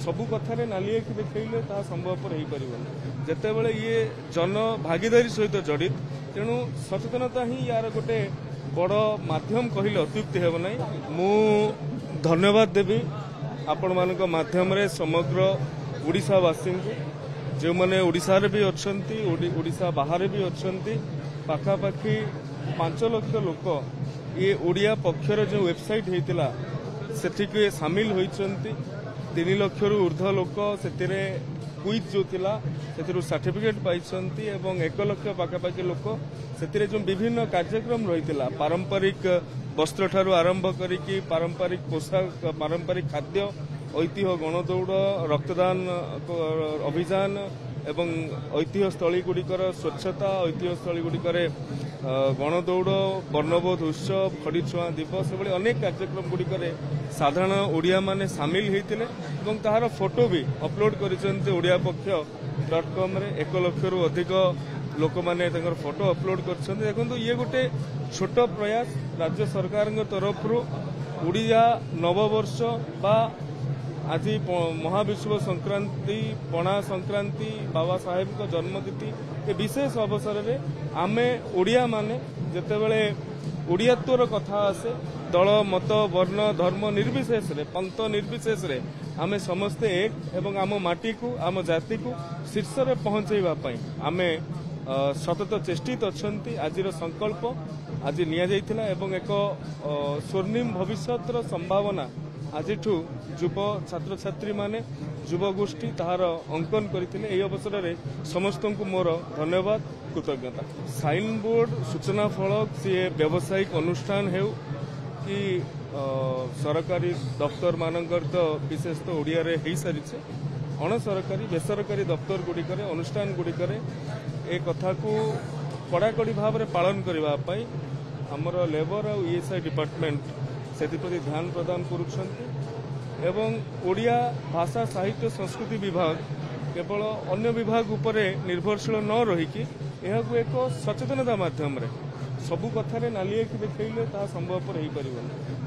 सबु कथार नाली आखि देखले ता संभवपर हो पार जितेबाला ये जन भागीदारी सहित जड़ित तेणु सचेतनता ही यार गोटे बड़ माध्यम कहले अत्युक्ति हेब ना। मु धन्यवाद देवी आपण मानक माध्यम रे समग्र ओडिशावासी को जो मैंने ओडिशा रे भी अच्छी ओडिशा बाहर भी अच्छी पाखापाखि 5 लाख लोक ये ओडिया पक्षर जो वेबसाइट होता से सामिल होती 3 लाख ऊर्ध्व लोक से क्विज जो थिला से सर्टिफिकेट पाई 1 लाख पाखापाखि लोक से जो विभिन्न कार्यक्रम रही पारंपरिक वस्त्र ठारू आरंभ करिकी पारंपरिक पोशाक पारंपरिक खाद्य ऐतिह्य गणदौड़ रक्तदान अभियान एवं ऐतिह्य स्थली गुड़िकर स्वच्छता ऐतिह्य स्थली गुड़िकर गणदौड़ वर्णबोध उत्सव खड़ी छुआ दिवस एभली अनेक कार्यक्रम गुड़िकर साधारण ओडिया माने सामिल होते तार फोटो भी अपलोड करिया.पक्ष.com रे 1 लाख रु अधिक लोक माने फोटो अपलोड कर देखो ये गोटे छोट प्रयास राज्य सरकार तरफ ओडिया नववर्ष बा आज महाविश्व संक्रांति पणा संक्रांति बाबा साहेब को जन्मतिथि ये विशेष अवसर में आमे ओडिया माने जेतेबेले ओडियात्वर कथा आसे दल मत वर्ण धर्म निर्विशेष रे पंथ निर्विशेष रे आमे समस्ते एक एवं आम माटी को आम जाति को शीर्ष रे पहुंचेबा पई आमे सतत चेष्टित अच्छी आज संकल्प आज निया जाइथिला एवं एक स्वर्णिम भविष्यतर संभावना आज युव छात्र छात्री माने युव गोष्ठी तार अंकन करथिले एई अवसर रे समस्त को मोर धन्यवाद कृतज्ञता। साइन बोर्ड सूचना फलक सी व्यावसायिक अनुष्ठान हेउ कि सरकारी दफ्तर मानकर तो विशेष तो ओडिया रे हेई सारिछे अण सरकारी बेसरकारी दफ्तर गुड़िकर अनुष्ठान गुड़िकर ए कथा को कड़ाकड़ी भाव में पालन करने आमर लेबर और ईएसआई डिपार्टमेंट से ध्यान प्रदान करुछंती एवं ओडिया भाषा साहित्य संस्कृति विभाग केवल अन्य विभाग उपरे निर्भरशील न रहीकि यह एक सचेतनता माध्यम रे सबु कथार नाली आखि देखले ता संभवपर हो पार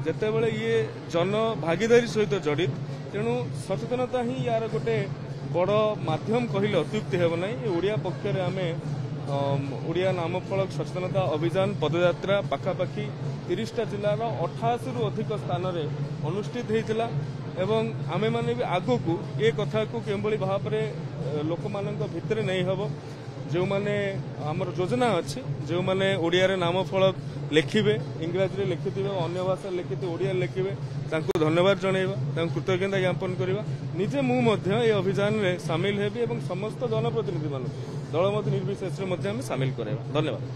जितेबाला ये जन भागीदारी सहित जड़ित तेणु सचेतनता ही यार गोटे बड़ माध्यम कहले अत्युक्ति हेब ना। ओडिया पक्षर आमे ओडिया नामफलक सचेतनता अभियान पदयात्रा पाखापाखि 30टा जिलार 88 रु अधिक स्थान में अनुष्ठित होता एवं आमे माने भी आगो को ये कथा को केवली भाव में लोक मान भितर नहीं हब जो माने आमर योजना अच्छी जो माने ओडिया रे नामफलक लिखिबे इंग्राजी लिखिथे अन्य भाषा लिखिथे ओडिया लिखिबे तांको धन्यवाद जणाइबा कृतज्ञता ज्ञापन करवा निजे मु मध्य ए अभियान में सामिल हेबी एवं समस्त जनप्रतिनिधि मान दलमत निर्विशेष सामिल कराइबा। धन्यवाद।